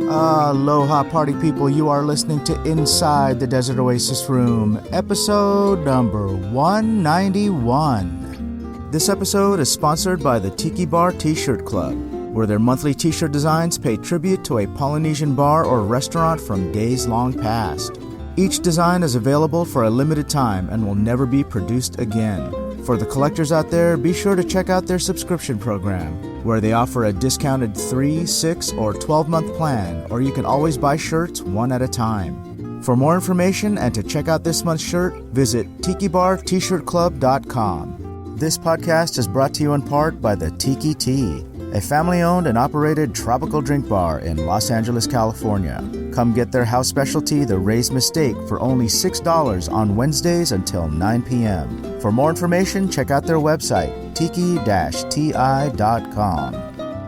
Aloha party people, you are listening to Inside the Desert Oasis Room, episode number 191. This episode is sponsored by the Tiki Bar T-Shirt Club, where their monthly t-shirt designs pay tribute to a Polynesian bar or restaurant from days long past. Each design is available for a limited time and will never be produced again. For the collectors out there, be sure to check out their subscription program, where they offer a discounted 3, 6, or 12-month plan, or you can always buy shirts one at a time. For more information and to check out this month's shirt, visit tikibartshirtclub.com. This podcast is brought to you in part by the Tiki Tea, a family-owned and operated tropical drink bar in Los Angeles, California. Come get their house specialty, the Raised Mistake, for only $6 on Wednesdays until 9 p.m. For more information, check out their website, tiki-ti.com.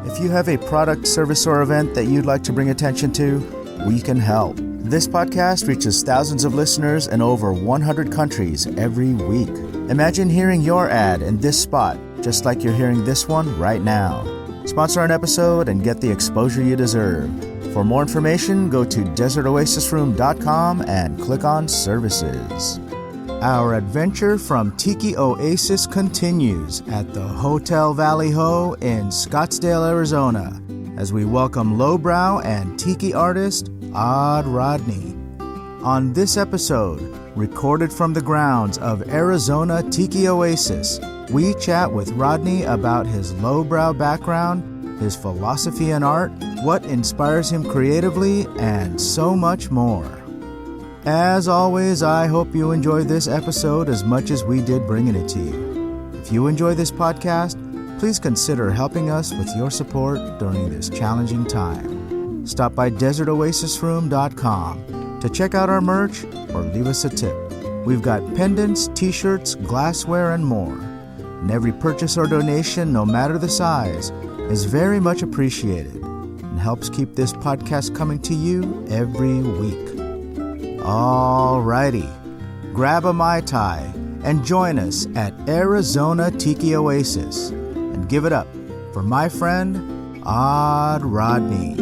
If you have a product, service, or event that you'd like to bring attention to, we can help. This podcast reaches thousands of listeners in over 100 countries every week. Imagine hearing your ad in this spot, just like you're hearing this one right now. Sponsor an episode and get the exposure you deserve. For more information, go to desertoasisroom.com and click on Services. Our adventure from Tiki Oasis continues at the Hotel Valley Ho in Scottsdale, Arizona, as we welcome lowbrow and tiki artist Odd Rodney. On this episode, recorded from the grounds of Arizona Tiki Oasis, we chat with Rodney about his lowbrow background, his philosophy in art, what inspires him creatively, and so much more. As always, I hope you enjoy this episode as much as we did bringing it to you. If you enjoy this podcast, please consider helping us with your support during this challenging time. Stop by desertoasisroom.com to check out our merch or leave us a tip. We've got pendants, t-shirts, glassware, and more. And every purchase or donation, no matter the size, is very much appreciated and helps keep this podcast coming to you every week. Alrighty, grab a Mai Tai and join us at Arizona Tiki Oasis and give it up for my friend, Odd Rodney.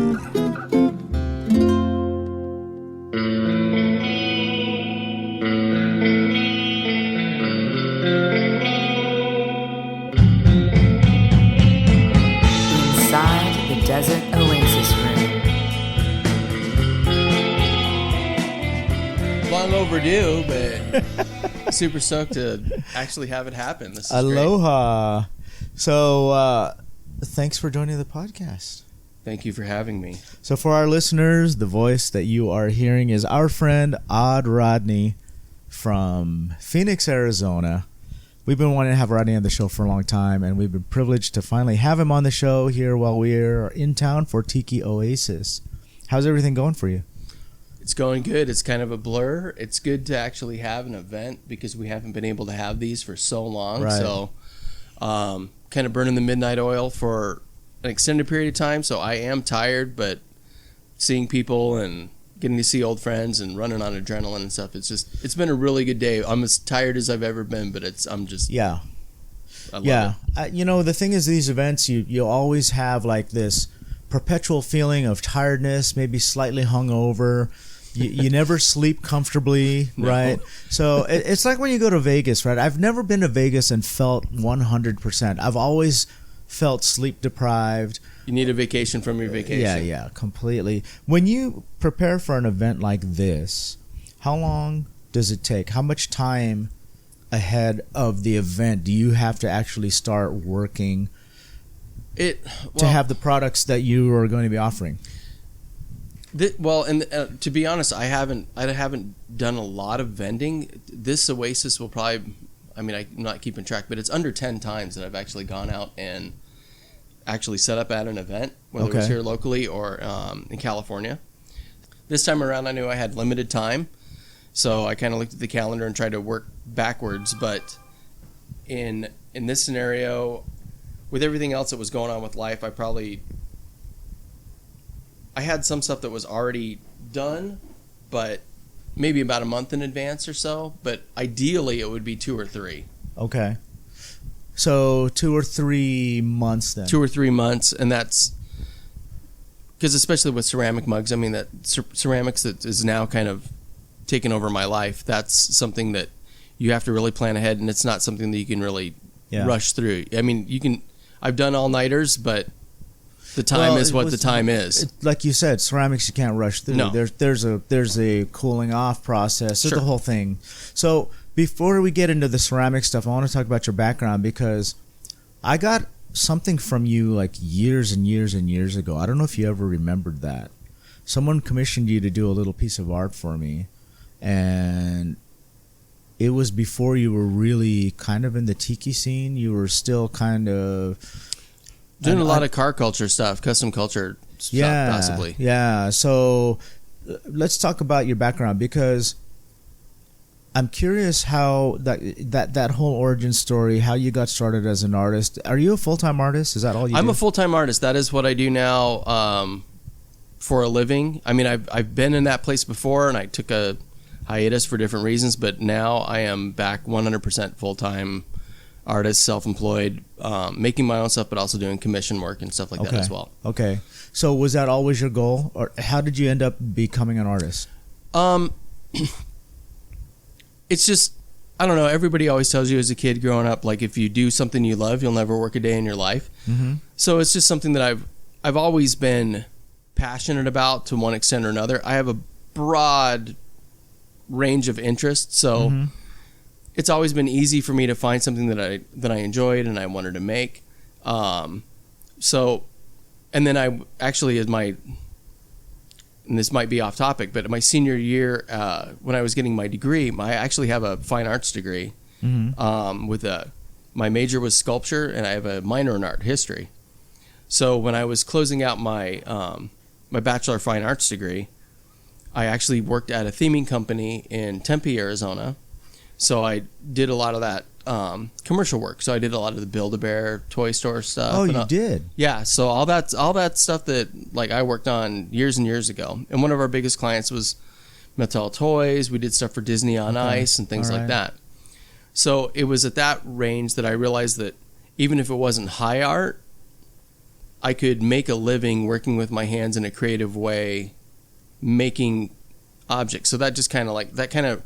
Desert Oasis Room. Long overdue, but super stoked to actually have it happen. This is Aloha. Great. So, thanks for joining the podcast. Thank you for having me. So for our listeners, the voice that you are hearing is our friend Odd Rodney from Phoenix, Arizona. We've been wanting to have Rodney on the show for a long time, and we've been privileged to finally have him on the show here while we're in town for Tiki Oasis. How's everything going for you? It's going good. It's kind of a blur. It's good to actually have an event because we haven't been able to have these for so long. Right. So kind of burning the midnight oil for an extended period of time. So I am tired, but seeing people and getting to see old friends and running on adrenaline and stuff, it's been a really good day. I'm as tired as I've ever been, but yeah. I love it. The thing is, these events, you always have like this perpetual feeling of tiredness, maybe slightly hungover. You never sleep comfortably, No. right? So it's like when you go to Vegas, right? I've never been to Vegas and felt 100%. I've always felt sleep deprived. You need a vacation from your vacation. Yeah, completely. When you prepare for an event like this, how long does it take? How much time ahead of the event do you have to actually start working to have the products that you are going to be offering? To be honest, I haven't done a lot of vending. This Oasis will probably, I'm not keeping track, but it's under 10 times that I've actually gone out and actually set up at an event, whether it was here locally or in California. This time around, I knew I had limited time, so I kind of looked at the calendar and tried to work backwards. But in this scenario, with everything else that was going on with life, I had some stuff that was already done, but maybe about a month in advance or so. But ideally, it would be 2 or 3. Okay. So 2 or 3 months then. 2 or 3 months, and that's because especially with ceramic mugs, I mean, that ceramics that is now kind of taken over my life. That's something that you have to really plan ahead, and it's not something that you can really rush through. I mean, I've done all-nighters, but the time is what the time is. Like you said, ceramics you can't rush through. No. There's a cooling off process. There's the whole thing. So before we get into the ceramic stuff, I want to talk about your background, because I got something from you like years and years and years ago. I don't know if you ever remembered that. Someone commissioned you to do a little piece of art for me, and it was before you were really kind of in the tiki scene. You were still kind of doing a lot of car culture stuff, custom culture stuff, possibly. Yeah. So let's talk about your background, because I'm curious how that whole origin story, how you got started as an artist. Are you a full-time artist? Is that all you do? I'm a full-time artist. That is what I do now for a living. I mean, I've been in that place before, and I took a hiatus for different reasons, but now I am back 100% full-time artist, self-employed, making my own stuff, but also doing commission work and stuff like that as well. Okay. So was that always your goal, or how did you end up becoming an artist? It's just, I don't know. Everybody always tells you as a kid growing up, like, if you do something you love, you'll never work a day in your life. Mm-hmm. So it's just something that I've always been passionate about to one extent or another. I have a broad range of interests, so it's always been easy for me to find something that I enjoyed and I wanted to make. So, and then I actually, and this might be off topic, but my senior year, when I was getting my degree, I actually have a fine arts degree. My major was sculpture, and I have a minor in art history. So when I was closing out my my bachelor of fine arts degree, I actually worked at a theming company in Tempe, Arizona. So I did a lot of that commercial work. So I did a lot of the Build-A-Bear toy store stuff. Oh, you did? Yeah. So all that stuff that like I worked on years and years ago. And one of our biggest clients was Mattel Toys. We did stuff for Disney on Ice and things like that. So it was at that range that I realized that even if it wasn't high art, I could make a living working with my hands in a creative way, making objects. So that just kind of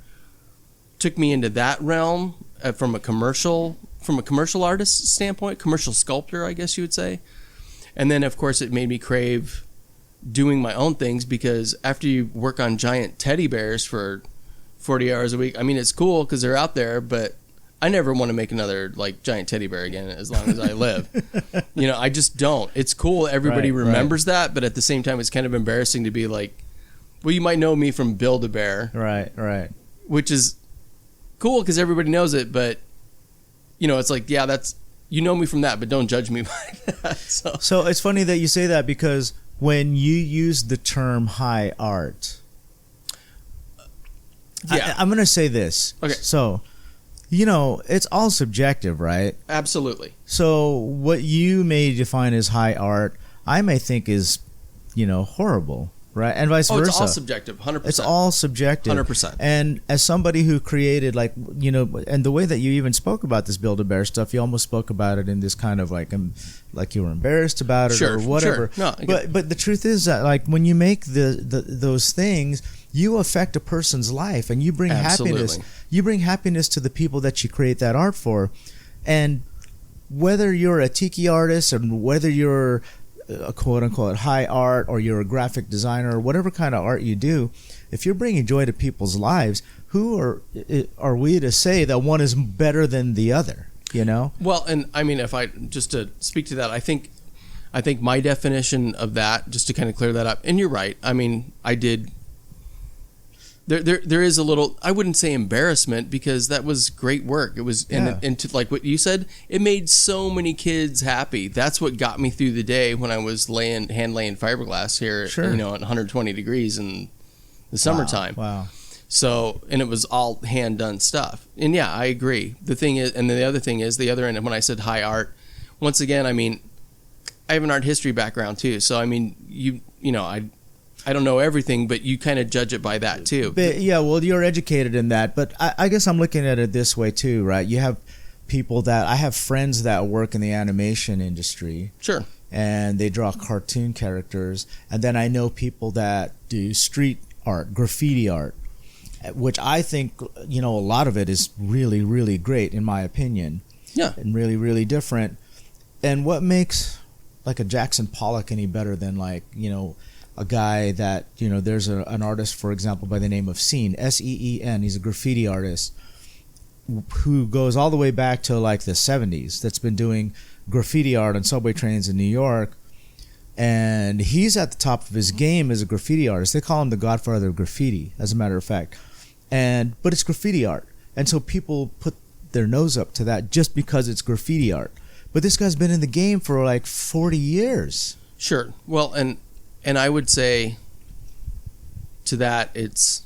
took me into that realm from a commercial artist standpoint, commercial sculptor, I guess you would say. And then, of course, it made me crave doing my own things, because after you work on giant teddy bears for 40 hours a week, I mean, it's cool because they're out there, but I never want to make another like giant teddy bear again as long as I live. I just don't. It's cool. Everybody remembers that, but at the same time, it's kind of embarrassing to be like, well, you might know me from Build-A-Bear. Right. Which is cool because everybody knows it, but it's like, yeah, that's, you know me from that, but don't judge me by that. So it's funny that you say that, because when you use the term high art, I'm going to say this. Okay. So, it's all subjective, right? Absolutely. So what you may define as high art, I may think is, horrible. Right, and vice versa. It's all subjective, 100%. It's all subjective, 100%. And as somebody who created, and the way that you even spoke about this Build-A-Bear stuff, you almost spoke about it in this kind of like you were embarrassed about it or whatever. Sure. No, but the truth is that like when you make those things, you affect a person's life, and you bring happiness. You bring happiness to the people that you create that art for, and whether you're a tiki artist and whether you're a quote-unquote high art or you're a graphic designer or whatever kind of art you do, if you're bringing joy to people's lives, who are we to say that one is better than the other, Well, and I mean, if I just to speak to that, I think my definition of that, just to kind of clear that up, and you're right, I mean, I did there is a little, I wouldn't say embarrassment, because that was great work. It was, and to, like what you said, it made so many kids happy. That's what got me through the day when I was hand laying fiberglass here, at 120 degrees in the summertime. Wow. So, and it was all hand done stuff. And yeah, I agree. The thing is, and the other thing is, the other end, when I said high art, once again, I mean, I have an art history background too. So, I mean, I don't know everything, but you kind of judge it by that too. But, yeah, well, you're educated in that. But I guess I'm looking at it this way too, right? You have I have friends that work in the animation industry. Sure. and they draw cartoon characters. And then I know people that do street art, graffiti art, which I think, a lot of it is really, really great in my opinion. Yeah. And really, really different. And what makes like a Jackson Pollock any better than like, a guy that, there's an artist, for example, by the name of Seen, Seen. He's a graffiti artist who goes all the way back to like the 70s that's been doing graffiti art on subway trains in New York. And he's at the top of his game as a graffiti artist. They call him the godfather of graffiti, as a matter of fact. But it's graffiti art. And so people put their nose up to that just because it's graffiti art. But this guy's been in the game for like 40 years. Sure. Well, and I would say to that, it's,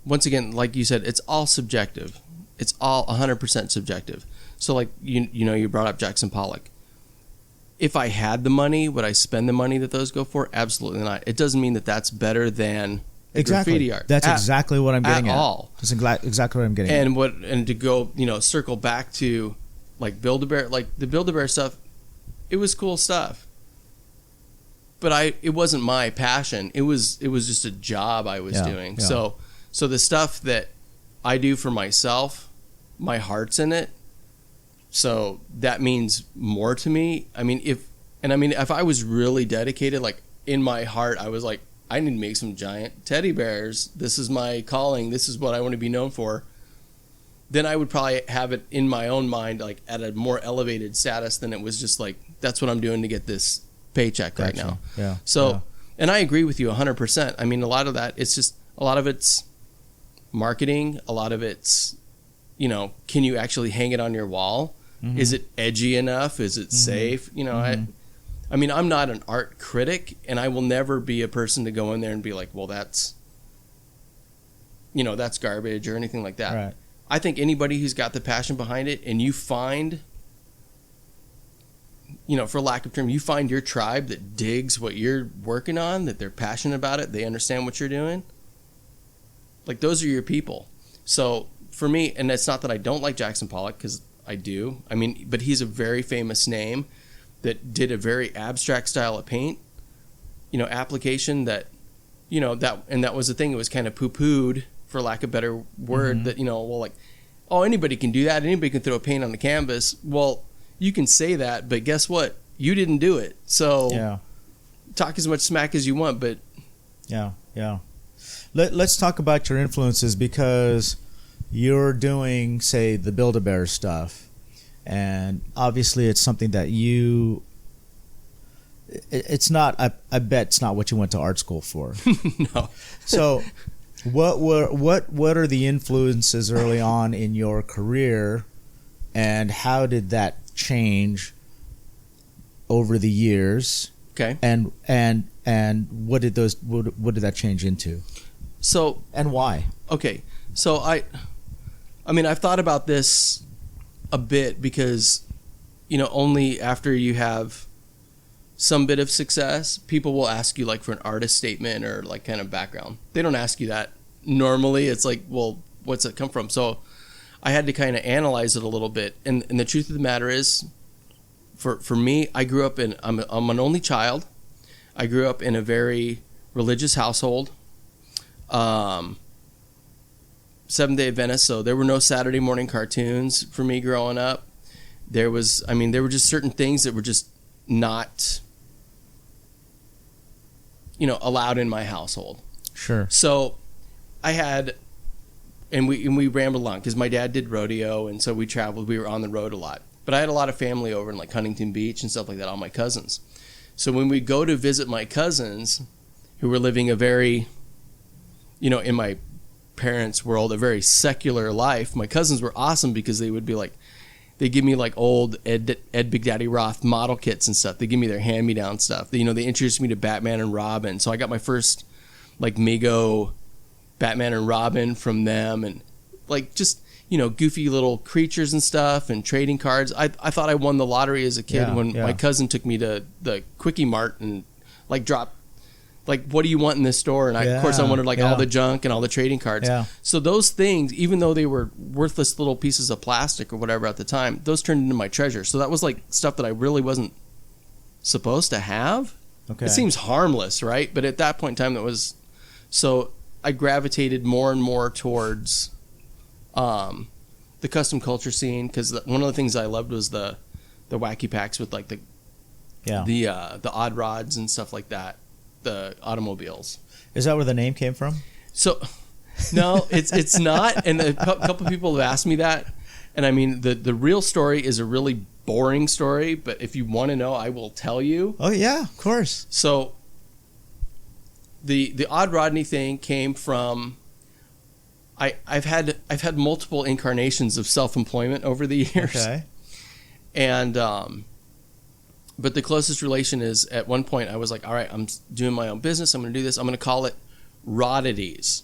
once again, like you said, it's all subjective. It's all 100% subjective. So like, you brought up Jackson Pollock. If I had the money, would I spend the money that those go for? Absolutely not. It doesn't mean that that's better than graffiti art. That's exactly what I'm getting at. All. That's exactly what I'm getting at. And to go, circle back to like Build-A-Bear, like the Build-A-Bear stuff, it was cool stuff. But it wasn't my passion. It was just a job I was doing. Yeah. So the stuff that I do for myself, my heart's in it. So that means more to me. If I was really dedicated, like in my heart, I was like, I need to make some giant teddy bears. This is my calling. This is what I want to be known for. Then I would probably have it in my own mind, like at a more elevated status than it was just like, that's what I'm doing to get this paycheck right now. Yeah. So, and I agree with you 100%. A lot of that, a lot of it's marketing. A lot of it's, can you actually hang it on your wall? Mm-hmm. Is it edgy enough? Is it safe? I'm not an art critic, and I will never be a person to go in there and be like, well, that's garbage or anything like that. Right. I think anybody who's got the passion behind it, and you find, for lack of term, you find your tribe that digs what you're working on, that they're passionate about it, they understand what you're doing. Like, those are your people. So for me, and it's not that I don't like Jackson Pollock, because I do. But he's a very famous name that did a very abstract style of paint, application that, that was the thing. It was kind of poo-pooed, for lack of a better word, that, anybody can do that. Anybody can throw a paint on the canvas. Well, you can say that, but guess what? You didn't do it. So talk as much smack as you want, but. Yeah. Let's talk about your influences, because you're doing, say, the Build-A-Bear stuff, and obviously it's something that it's not, I bet it's not what you went to art school for. No. So what are the influences early on in your career, and how did that change over the years? Okay. And what did that change into? So, and why? Okay. So I've thought about this a bit, because, only after you have some bit of success, people will ask you like for an artist statement or like kind of background. They don't ask you that normally. It's like, well, what's it come from? So I had to kind of analyze it a little bit. And the truth of the matter is, for me, I grew up I'm an only child. I grew up in a very religious household. Seventh-day Adventist, so there were no Saturday morning cartoons for me growing up. There were just certain things that were just not, allowed in my household. Sure. So I had, and we rambled along, because my dad did rodeo, and so we traveled. We were on the road a lot. But I had a lot of family over in like Huntington Beach and stuff like that, all my cousins. So when we go to visit my cousins, who were living a very, in my parents' world, a very secular life, my cousins were awesome, because they would be like, they give me like old Ed Big Daddy Roth model kits and stuff. They give me their hand-me-down stuff. They introduced me to Batman and Robin. So I got my first like Mego Batman and Robin from them, and like just, goofy little creatures and stuff, and trading cards. I thought I won the lottery as a kid when my cousin took me to the Quickie Mart and like dropped, like, what do you want in this store? And of course I wanted like all the junk and all the trading cards. Yeah. So those things, even though they were worthless little pieces of plastic or whatever at the time, those turned into my treasure. So that was like stuff that I really wasn't supposed to have. Okay. It seems harmless, right? But at that point in time, that was so I gravitated more and more towards the custom culture scene, because one of the things I loved was the wacky packs with like the odd rods and stuff like that, the automobiles. Is that where the name came from? So no, it's not. And a couple people have asked me that, and I mean the real story is a really boring story, but if you want to know, I will tell you. Oh yeah, of course. So the Odd Rodney thing came from I've had multiple incarnations of self-employment over the years. Okay. And but the closest relation is, at one point I was like, all right, I'm doing my own business. I'm going to do this. I'm going to call it Roddities.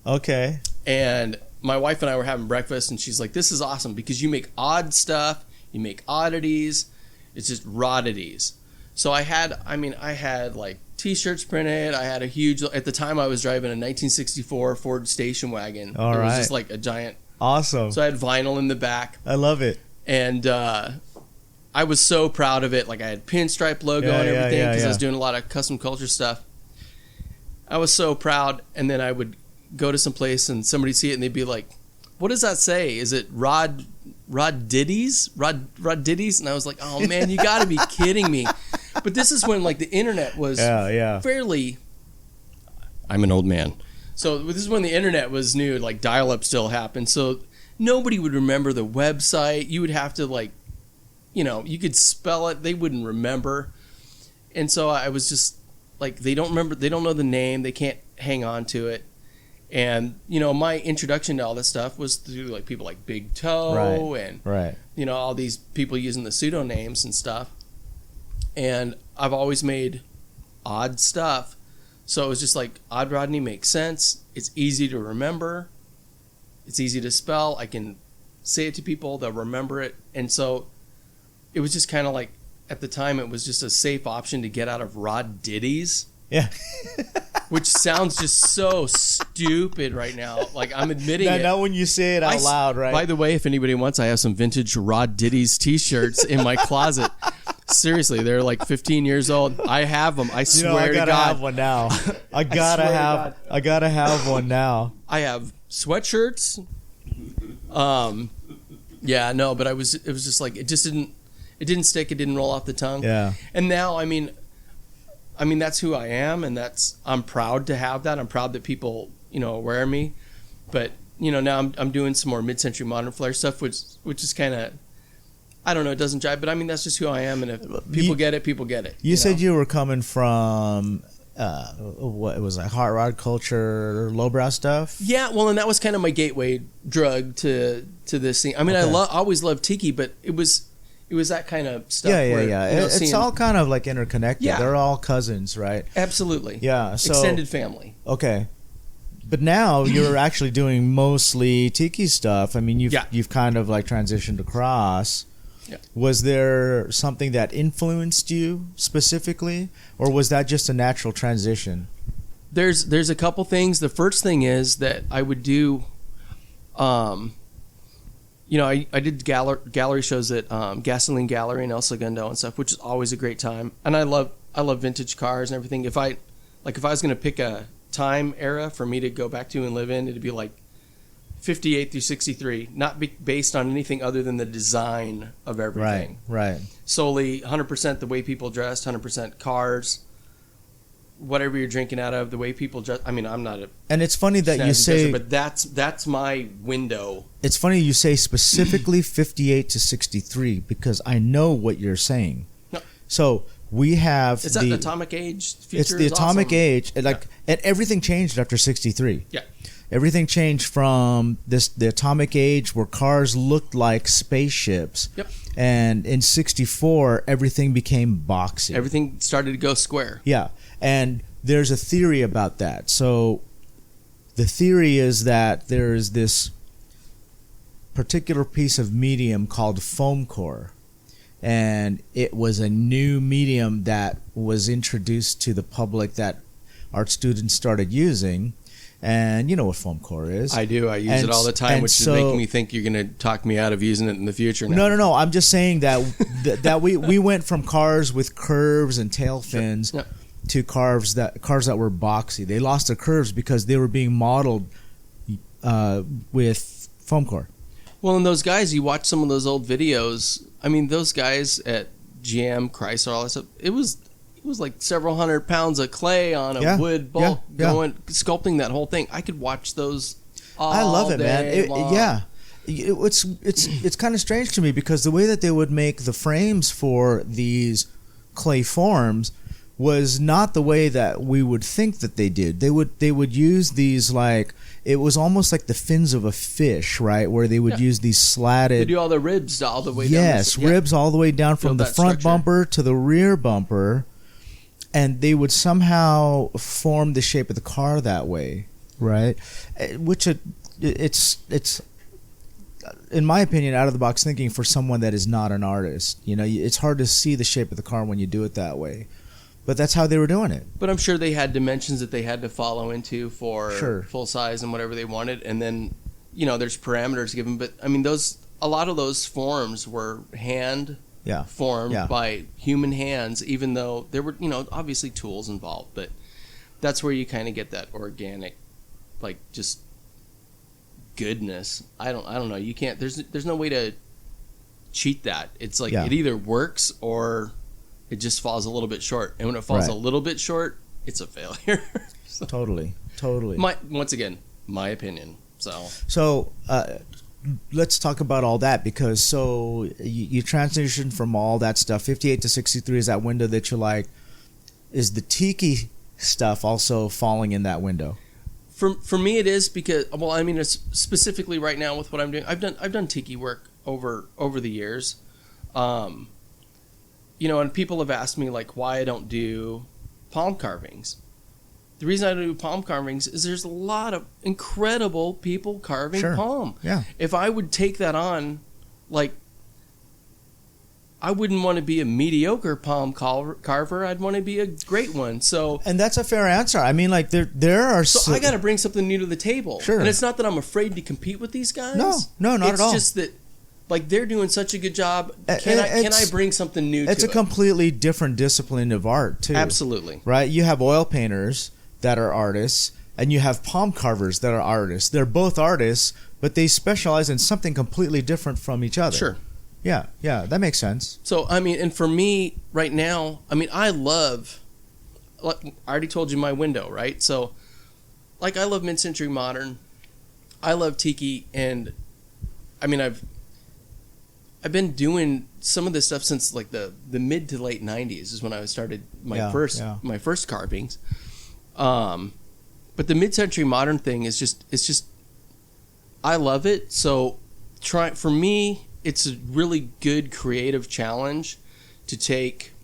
Okay. And my wife and I were having breakfast, and she's like, this is awesome because you make odd stuff. You make oddities. It's just Roddities. So I had like T-shirts printed. I had a huge, at the time I was driving a 1964 Ford station wagon. All right. It was just like a giant. Awesome. So I had vinyl in the back. I love it. And I was so proud of it. Like I had pinstripe logo and everything because I was doing a lot of custom culture stuff. I was so proud. And then I would go to some place and somebody see it and they'd be like, what does that say? Is it Rod Ditties? Rod Ditties? And I was like, oh man, you got to be kidding me. But this is when like the internet was fairly. I'm an old man, so this is when the internet was new. Like dial-up still happened, so nobody would remember the website. You would have to like, you could spell it, they wouldn't remember, and so I was just like, they don't remember, they don't know the name, they can't hang on to it. And my introduction to all this stuff was through like people like Big Toe and all these people using the pseudonames and stuff. And I've always made odd stuff, so it was just like Odd Rodney makes sense. It's easy to remember. It's easy to spell. I can say it to people; they'll remember it. And so it was just kind of like, at the time, it was just a safe option to get out of Rod Ditties. Yeah. Which sounds just so stupid right now. Like, I'm admitting it. Not when you say it out loud, right? By the way, if anybody wants, I have some vintage Rod Ditties t-shirts in my closet. Seriously, they're like 15 years old. I have them. I swear to God. I gotta have one now. I gotta have one now. I have sweatshirts. Yeah, no, but it was just like, it didn't stick. It didn't roll off the tongue. Yeah. And now, I mean, that's who I am, and I'm proud to have that. I'm proud that people, wear me. But, now I'm doing some more mid-century modern flair stuff, which is kind of, I don't know, it doesn't jive. But I mean, that's just who I am, and if people get it, people get it. You said you were coming from, what it was, like hot rod culture, lowbrow stuff? Yeah, well, and that was kind of my gateway drug to this thing. I mean, okay. I always loved tiki, but it was that kind of stuff. Yeah. It's all kind of like interconnected. Yeah. They're all cousins, right? Absolutely. Yeah. So, extended family. Okay. But now you're actually doing mostly tiki stuff. I mean, you've kind of like transitioned across. Yeah. Was there something that influenced you specifically, or was that just a natural transition? There's a couple things. The first thing is that I would do. I did gallery shows at Gasoline Gallery in El Segundo and stuff, which is always a great time. And I love vintage cars and everything. If I was going to pick a time era for me to go back to and live in, it'd be like 58 through 63, not based on anything other than the design of everything. Right. Solely 100% the way people dressed, 100% cars, whatever you're drinking out of, the way people dress. I mean, I'm not a... And it's funny that you say... But that's my window. It's funny you say specifically 58 to 63, because I know what you're saying. No. So we have... It's the atomic age future. It's the atomic age. And everything changed after 63. Yeah. Everything changed from the atomic age where cars looked like spaceships. Yep. And in 64, everything became boxy. Everything started to go square. Yeah. And there's a theory about that. So the theory is that there's this particular piece of medium called foam core. And it was a new medium that was introduced to the public that art students started using. And you know what foam core is. I do. I use it all the time, which is making me think you're going to talk me out of using it in the future now. No. I'm just saying that that we went from cars with curves and tail fins to cars that were boxy. They lost their curves because they were being modeled with foam core. Well, and those guys, you watch some of those old videos. I mean, those guys at GM, Chrysler, all that stuff. It was like several hundred pounds of clay on a wood bulk sculpting that whole thing. I could watch those all I love it, day man. long. It's kind of strange to me because the way that they would make the frames for these clay forms was not the way that we would think that they did. They would use these, like, it was almost like the fins of a fish, right? Where they would use these slatted. They do all the ribs all the way down. Yes, ribs all the way down from the front bumper to the rear bumper. And they would somehow form the shape of the car that way, right? Which it's in my opinion, out of the box thinking for someone that is not an artist. You know, it's hard to see the shape of the car when you do it that way. But that's how they were doing it. But I'm sure they had dimensions that they had to follow into for full size and whatever they wanted. And then, you know, there's parameters given. But I mean, a lot of those forms were hand formed by human hands, even though there were, you know, obviously tools involved. But that's where you kind of get that organic, like, just goodness. I don't know. You can't. There's no way to cheat that. It's like it either works or it just falls a little bit short. And when it falls a little bit short, it's a failure. So, totally. Once again, my opinion. So let's talk about all that, because you transition from all that stuff. 58 to 63 is that window that you like. Is the tiki stuff also falling in that window? For me, it is, because, well, I mean, it's specifically right now with what I'm doing. I've done tiki work over the years. You know, and people have asked me, like, why I don't do palm carvings. The reason I don't do palm carvings is there's a lot of incredible people carving palm. Yeah. If I would take that on, like, I wouldn't want to be a mediocre palm carver. I'd want to be a great one. So, and that's a fair answer. I mean, like, there are. So I got to bring something new to the table. Sure. And it's not that I'm afraid to compete with these guys. No, not at all. It's just that, like, they're doing such a good job. Can I bring something new to it? It's a completely different discipline of art, too. Absolutely. Right? You have oil painters that are artists, and you have palm carvers that are artists. They're both artists, but they specialize in something completely different from each other. Sure. Yeah, that makes sense. So, I mean, and for me, right now, I mean, I love, like, I already told you my window, right? So, like, I love mid-century modern. I love tiki, and, I mean, I've been doing some of this stuff since, like, the mid to late 90s is when I started my first carvings. But the mid-century modern thing is just I love it. So for me, it's a really good creative challenge to take.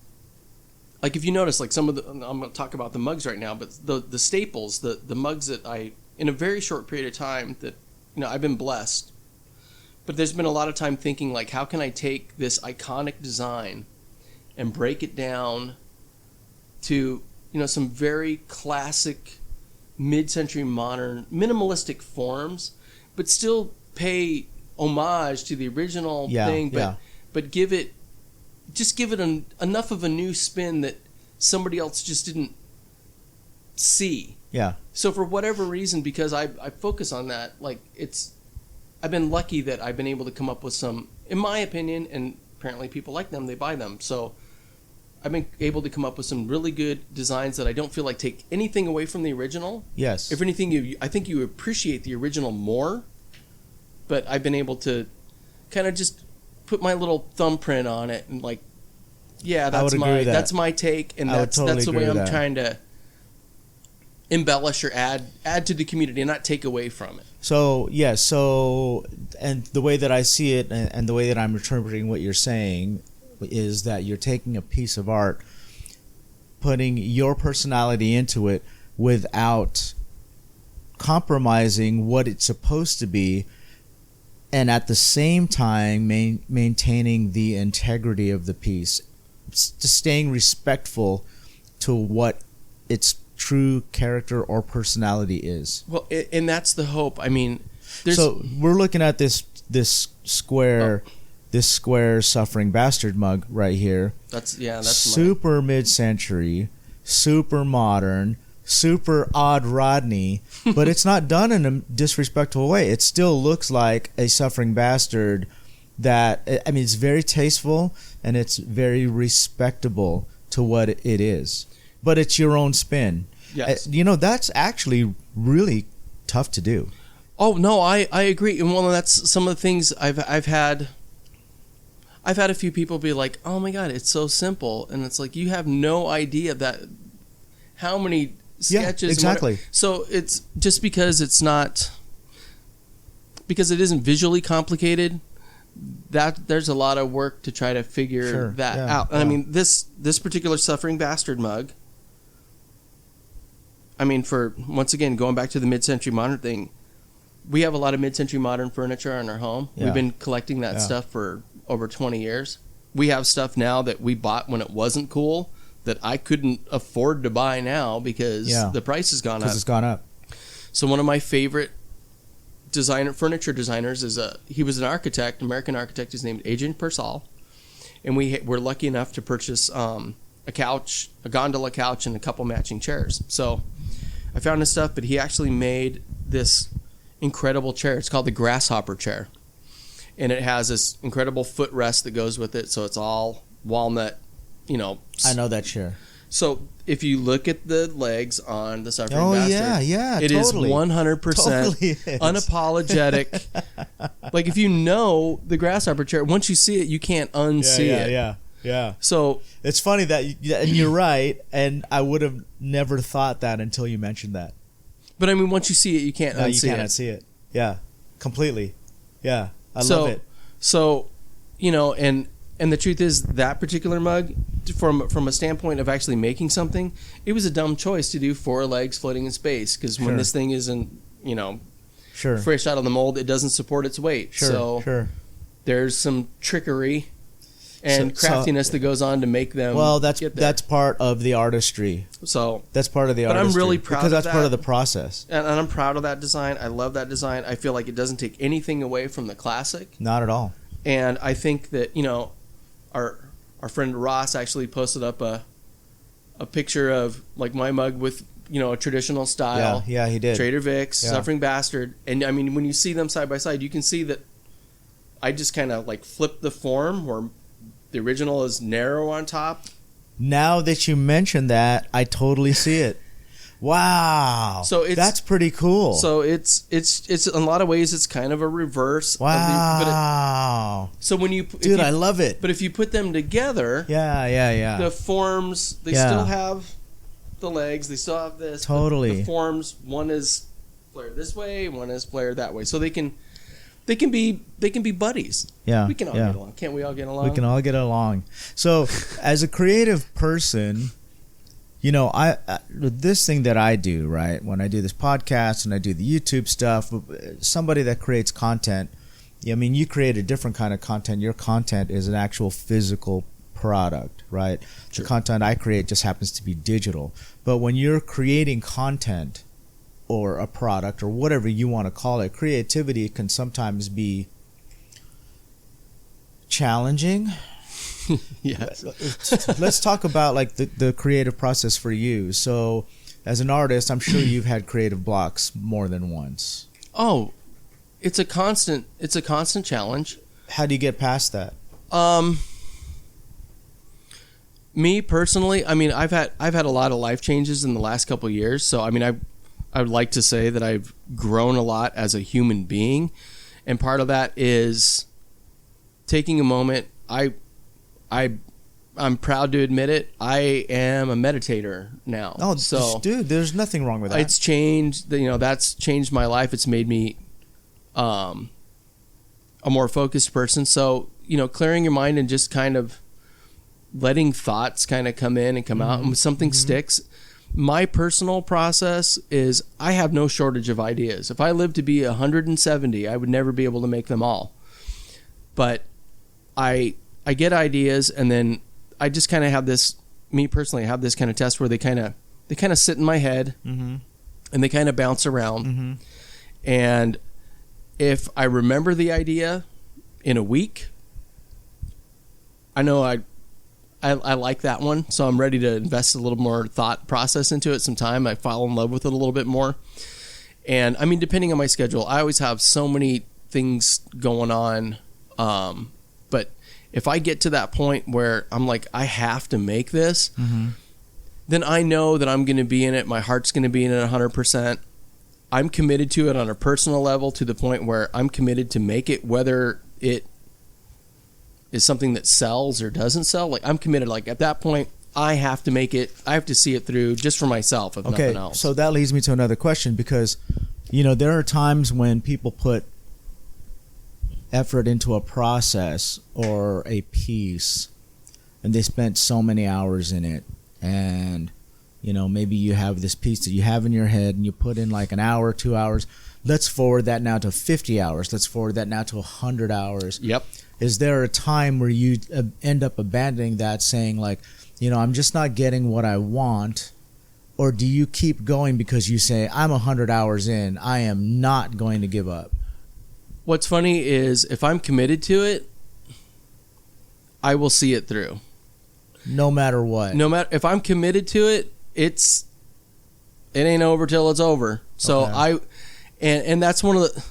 Like, if you notice, like, some of the, I'm going to talk about the mugs right now, but the staples, the mugs that I, in a very short period of time, that, you know, I've been blessed. But there's been a lot of time thinking, like, how can I take this iconic design and break it down to, you know, some very classic mid-century modern minimalistic forms, but still pay homage to the original thing, but give it enough of a new spin that somebody else just didn't see. Yeah. So for whatever reason, because I focus on that, like, I've been lucky that I've been able to come up with some, in my opinion, and apparently people like them, they buy them. So I've been able to come up with some really good designs that I don't feel like take anything away from the original. Yes. If anything, I think you appreciate the original more, but I've been able to kind of just put my little thumbprint on it and, like, that's my take, and that's the way I'm trying to embellish or add to the community and not take away from it. So, and the way that I see it and the way that I'm interpreting what you're saying is that you're taking a piece of art, putting your personality into it without compromising what it's supposed to be, and at the same time maintaining the integrity of the piece, just staying respectful to what it's true character or personality is. Well, and that's the hope. I mean, so we're looking at this square Suffering Bastard mug right here. That's super mid-century, super modern, super Odd Rodney, but it's not done in a disrespectful way. It still looks like a Suffering Bastard that, I mean, it's very tasteful and it's very respectable to what it is. But it's your own spin. Yes. That's actually really tough to do. Oh, no, I agree. And well, that's some of the things I've had a few people be like, "Oh my God, it's so simple," and it's like you have no idea that how many sketches. Yeah, exactly. So it's just because it isn't visually complicated. That there's a lot of work to try to figure that out. And I mean, this particular Suffering Bastard mug. I mean, for once again going back to the mid-century modern thing, we have a lot of mid-century modern furniture in our home. Yeah. We've been collecting that stuff for over 20 years. We have stuff now that we bought when it wasn't cool that I couldn't afford to buy now because the price has gone up. Because it's gone up. So one of my favorite furniture designers he was an architect, American architect. His name is Adrian Persall, and we're lucky enough to purchase a couch, a gondola couch, and a couple matching chairs. So I found his stuff, but he actually made this incredible chair. It's called the Grasshopper chair. And it has this incredible footrest that goes with it, so it's all walnut, I know that chair. So if you look at the legs on the Suffering Bastard, it totally. is 100% unapologetic. Like if you know the Grasshopper chair, once you see it, you can't unsee it. Yeah. So it's funny and you're right, and I would have never thought that until you mentioned that. But I mean, once you see it, you can't unsee it. You cannot see it. Yeah, completely. Yeah. I love it. So, and the truth is that particular mug, from a standpoint of actually making something, it was a dumb choice to do 4 legs floating in space because when this thing isn't, fresh out of the mold, it doesn't support its weight. There's some trickery and craftiness that goes on to make them. Well, that's part of the artistry. So that's part of the artistry. But I'm really proud because of that's part of the process. And I'm proud of that design. I love that design. I feel like it doesn't take anything away from the classic. Not at all. And I think that our friend Ross actually posted up a picture of like my mug with a traditional style. Yeah, he did. Trader Vic's, Suffering Bastard, and I mean when you see them side by side, you can see that I just kind of like flipped the form where the original is narrow on top. Now that you mention that, I totally see it. Wow. So that's pretty cool. So it's in a lot of ways it's kind of a reverse. Wow. So when I love it. But if you put them together, the forms still have the legs. They still have this. Totally. The forms. One is flared this way. One is flared that way. So they can be buddies. Yeah. We can all get along. Can't we all get along? We can all get along. So as a creative person, I this thing that I do, right? When I do this podcast and I do the YouTube stuff, somebody that creates content, I mean, you create a different kind of content. Your content is an actual physical product, right? Sure. The content I create just happens to be digital. But when you're creating content or a product or whatever you want to call it, creativity can sometimes be challenging. Yes. Let's talk about like the creative process for you. So as an artist, I'm sure you've had creative blocks more than once. Oh, it's a constant challenge. How do you get past that? Me personally, I mean, I've had a lot of life changes in the last couple of years. So I mean, I would like to say that I've grown a lot as a human being, and part of that is taking a moment. I'm proud to admit it. I am a meditator now. Oh, so dude, there's nothing wrong with that. It's changed. That's changed my life. It's made me a more focused person. So clearing your mind and just kind of letting thoughts kind of come in and come out, and when something sticks. My personal process is I have no shortage of ideas. If I lived to be 170, I would never be able to make them all. But I get ideas, and then I just kind of have this, me personally, I have this kind of test where they kind of kind of sit in my head, Mm-hmm. and they kind of bounce around. Mm-hmm. And if I remember the idea in a week, I know I like that one, so I'm ready to invest a little more thought process into it. Some time, I fall in love with it a little bit more. And I mean, depending on my schedule, I always have so many things going on. But if I get to that point where I'm like, I have to make this, Mm-hmm. then I know that I'm going to be in it. My heart's going to be in it 100%. I'm committed to it on a personal level, to the point where I'm committed to make it, whether it is something that sells or doesn't sell. Like, I'm committed. Like, at that point, I have to make it. I have to see it through, just for myself, if nothing else. So that leads me to another question, because, there are times when people put effort into a process or a piece, and they spent so many hours in it, and maybe you have this piece that you have in your head, and you put in like an hour, 2 hours. Let's forward that now to 50 hours. Let's forward that now to 100 hours. Yep. Is there a time where you end up abandoning that, saying like, I'm just not getting what I want? Or do you keep going because you say, I'm 100 hours in, I am not going to give up? What's funny is, if I'm committed to it, I will see it through. No matter what. No matter if I'm committed to it, it ain't over till it's over. So Okay. and that's one of the.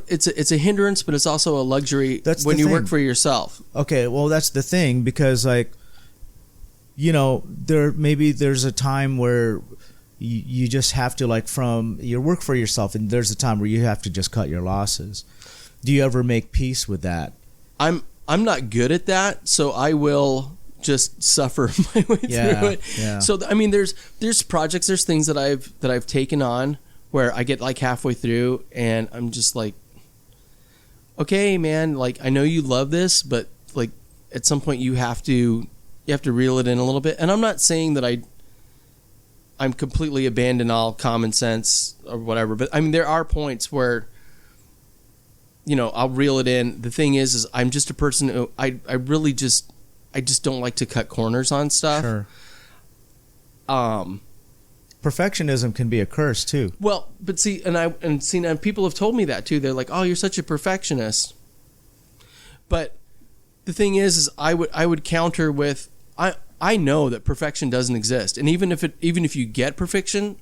It's a hindrance, but it's also a luxury. That's when the you thing. work for yourself. Okay, well, that's the thing, because like, there's a time where you just have to, like, from your work for yourself, and there's a time where you have to just cut your losses. Do you ever make peace with that? I'm not good at that, so I will just suffer my way through it. Yeah. So I mean, there's projects, there's things that I've taken on where I get like halfway through and I'm just like, okay, man, like, I know you love this, but like, at some point you have to reel it in a little bit. And I'm not saying that I'm completely abandon all common sense or whatever, but I mean, there are points where, I'll reel it in. The thing is I'm just a person who I just don't like to cut corners on stuff. Sure. Perfectionism can be a curse too. Well, but see, and people have told me that too. They're like, "Oh, you're such a perfectionist." But the thing is I would counter with, I know that perfection doesn't exist, and even if you get perfection,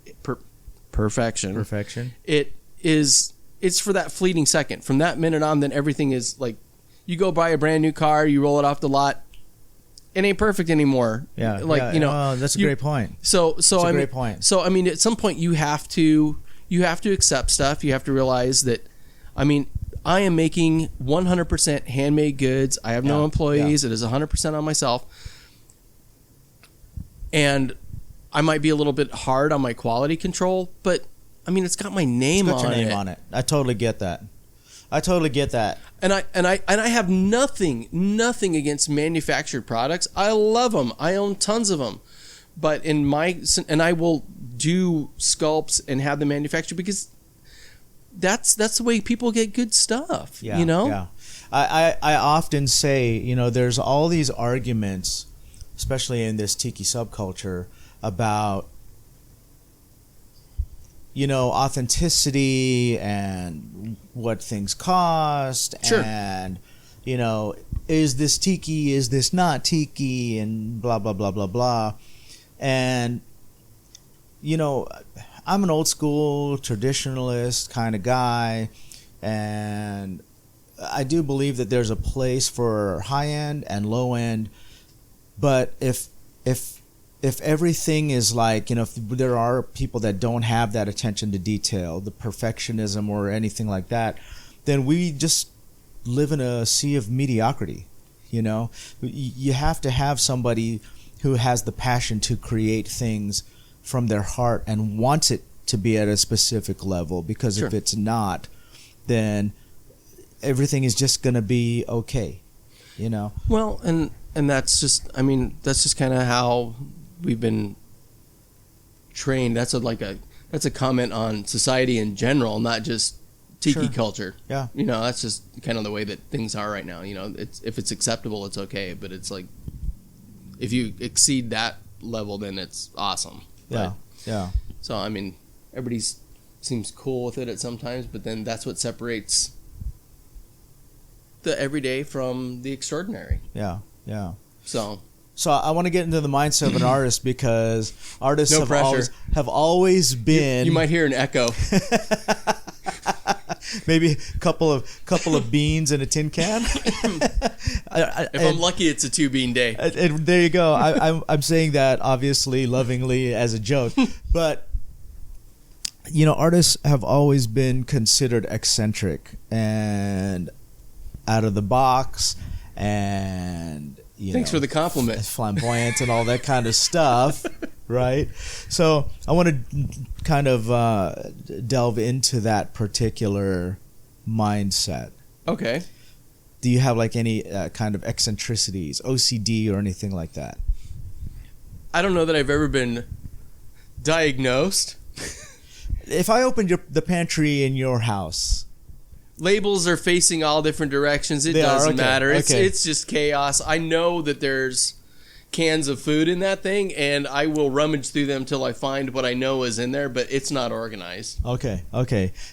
it's for that fleeting second. From that minute on, then everything is like, you go buy a brand new car, you roll it off the lot, it ain't perfect anymore. Yeah, like that's a great point. So that's a great point. So I mean, at some point you have to accept stuff. You have to realize that, I mean, I am making 100% handmade goods. I have no employees. It is 100% on myself, and I might be a little bit hard on my quality control, but I mean, it's got my name It's got on your name it. on it. I totally get that. And I have nothing against manufactured products. I love them. I own tons of them. But and I will do sculpts and have them manufactured, because that's the way people get good stuff. Yeah. Yeah. I often say, there's all these arguments, especially in this tiki subculture, about authenticity and what things cost. Sure. And is this tiki, is this not tiki, and blah blah blah blah blah. And I'm an old school traditionalist kind of guy, and I do believe that there's a place for high end and low end. But if everything is like, if there are people that don't have that attention to detail, the perfectionism or anything like that, then we just live in a sea of mediocrity. You have to have somebody who has the passion to create things from their heart and wants it to be at a specific level, because Sure. if it's not, then everything is just going to be okay. Well, and that's just kind of how we've been trained. That's a comment on society in general, not just tiki Sure. culture. Yeah. That's just kind of the way that things are right now. If it's acceptable, it's okay. But it's like, if you exceed that level, then it's awesome. Yeah. Yeah. So, I mean, everybody seems cool with it at sometimes, but then that's what separates the everyday from the extraordinary. Yeah. Yeah. So I want to get into the mindset of an artist, because artists have always been. You might hear an echo. Maybe a couple of beans in a tin can. If I'm lucky, it's a 2-bean day. And there you go. I'm saying that obviously lovingly as a joke, but artists have always been considered eccentric and out of the box, and thanks for the compliment. Flamboyant and all that kind of stuff, right? So I want to kind of delve into that particular mindset. Okay. Do you have like any kind of eccentricities, OCD or anything like that? I don't know that I've ever been diagnosed. If I opened the pantry in your house, labels are facing all different directions. It doesn't matter. It's just chaos. I know that there's cans of food in that thing, and I will rummage through them till I find what I know is in there, but it's not organized. Okay.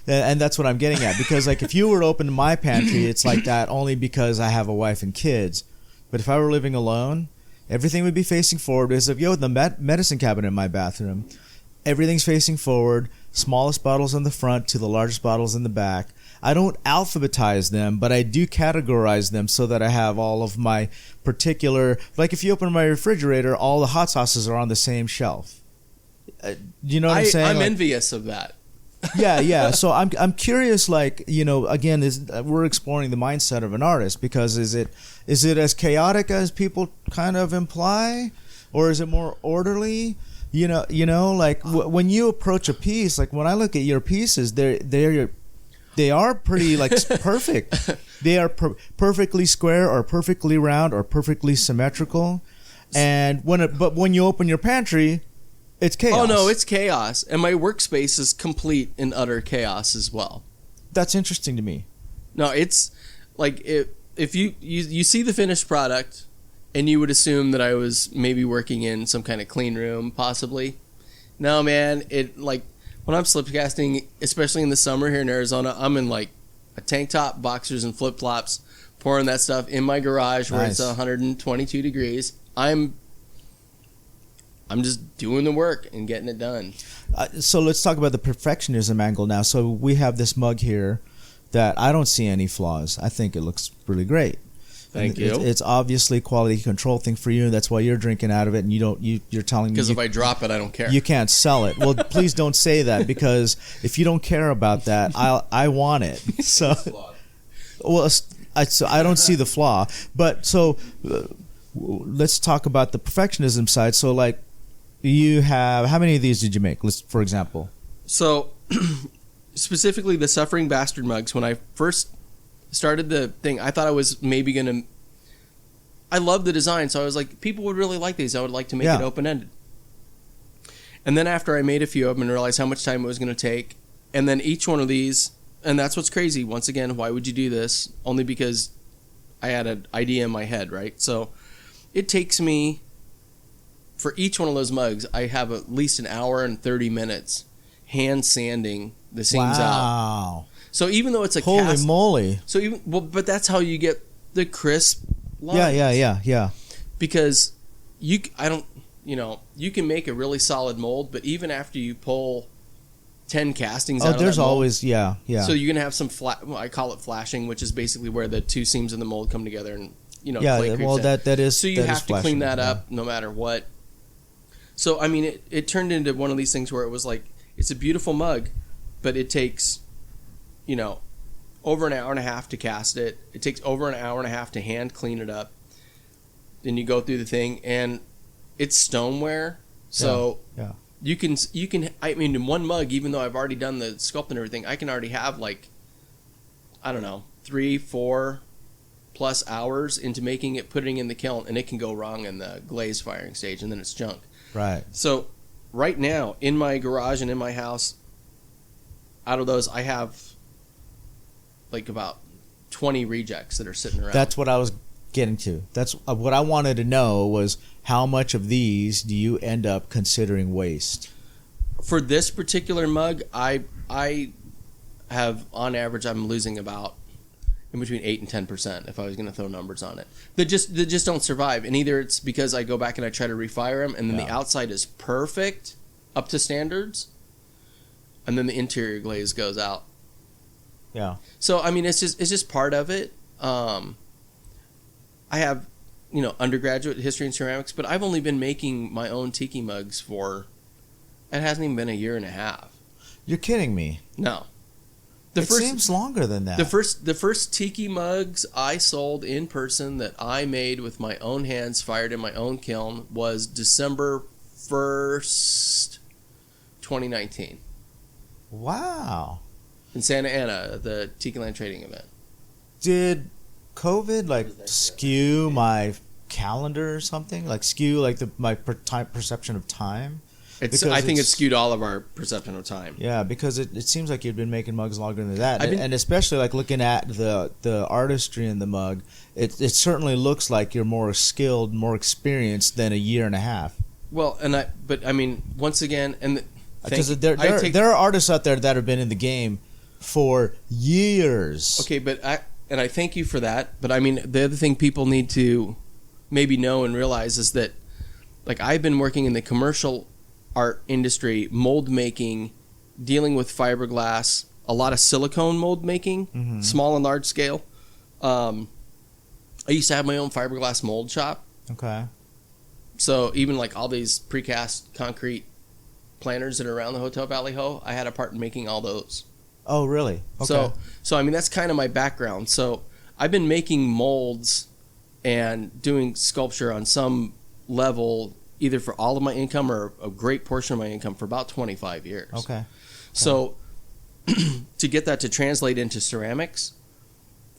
And that's what I'm getting at, because like if you were to open my pantry, it's like that only because I have a wife and kids. But if I were living alone, everything would be facing forward. Because if you have the medicine cabinet in my bathroom, everything's facing forward, smallest bottles in the front to the largest bottles in the back. I don't alphabetize them, but I do categorize them so that I have all of my particular... Like if you open my refrigerator, all the hot sauces are on the same shelf. You know what I'm saying? I'm envious of that. Yeah. So I'm curious, like, again, we're exploring the mindset of an artist, because is it as chaotic as people kind of imply, or is it more orderly? Like when you approach a piece, like when I look at your pieces, they are pretty like perfect. They are perfectly square or perfectly round or perfectly symmetrical. And when you open your pantry, it's chaos. Oh no, it's chaos. And my workspace is complete in utter chaos as well. That's interesting to me. No, it's like if you see the finished product, and you would assume that I was maybe working in some kind of clean room, possibly. No, man, when I'm slip casting, especially in the summer here in Arizona, I'm in like a tank top, boxers, and flip flops, pouring that stuff in my garage where it's 122 degrees. I'm just doing the work and getting it done. So let's talk about the perfectionism angle now. So we have this mug here that I don't see any flaws. I think it looks really great. Thank you. It's obviously a quality control thing for you. That's why you're drinking out of it, and you're telling me because if I drop it, I don't care. You can't sell it. Well, please don't say that, because if you don't care about that, I want it. So, well, I don't see the flaw. But so let's talk about the perfectionism side. So, like, you have how many of these did you make? For example. So, specifically the Suffering Bastard mugs. When I first started the thing, I thought I was maybe gonna... I love the design, so I was like, people would really like these. I would like to make it open-ended. And then after I made a few of them and realized how much time it was going to take, and then each one of these, and that's what's crazy. Once again, why would you do this? Only because I had an idea in my head, right? So it takes me, for each one of those mugs, I have at least an hour and 30 minutes hand sanding the seams out. Wow. So even though it's a holy cast, moly. So even but that's how you get the crisp lines. Yeah. Because you can make a really solid mold, but even after you pull 10 castings out of that there's mold, always yeah. So you're gonna have some I call it flashing, which is basically where the two seams in the mold come together and clay creeps in. that is. So you have to clean that up no matter what. So I mean, it turned into one of these things where it was like, it's a beautiful mug, but it takes over an hour and a half to cast it. It takes over an hour and a half to hand clean it up. Then you go through the thing, and it's stoneware. So you can. I mean, in one mug, even though I've already done the sculpt and everything, I can already have 3-4 plus hours into making it, putting in the kiln, and it can go wrong in the glaze firing stage, and then it's junk. Right. So right now, in my garage and in my house, out of those, I have about 20 rejects that are sitting around. That's what I was getting to. That's what I wanted to know was how much of these do you end up considering waste? For this particular mug, I have, on average, I'm losing about in between 8 and 10% if I was going to throw numbers on it. That just don't survive. And either it's because I go back and I try to refire them, and then the outside is perfect, up to standards, and then the interior glaze goes out. Yeah. So, I mean, it's just part of it. I have, undergraduate history in ceramics, but I've only been making my own tiki mugs it hasn't even been a year and a half. You're kidding me. No. Seems longer than that. The first tiki mugs I sold in person that I made with my own hands, fired in my own kiln, was December 1st, 2019. Wow. In Santa Ana, the Tiki Land Trading event. Did COVID skew my calendar or something? Skew my perception of time? I think it skewed all of our perception of time. Yeah, because it seems like you've been making mugs longer than that, and especially looking at the artistry in the mug, it certainly looks like you're more skilled, more experienced than a year and a half. Well, once again, and because there are artists out there that have been in the game for years. Okay, but I thank you for that. But the other thing people need to maybe know and realize is that, I've been working in the commercial art industry, mold making, dealing with fiberglass, a lot of silicone mold making, small and large scale. I used to have my own fiberglass mold shop. Okay. So even all these precast concrete planters that are around the Hotel Valley Ho, I had a part in making all those. Oh, really? Okay. So that's kind of my background. So I've been making molds and doing sculpture on some level, either for all of my income or a great portion of my income, for about 25 years. Okay. So to get that to translate into ceramics,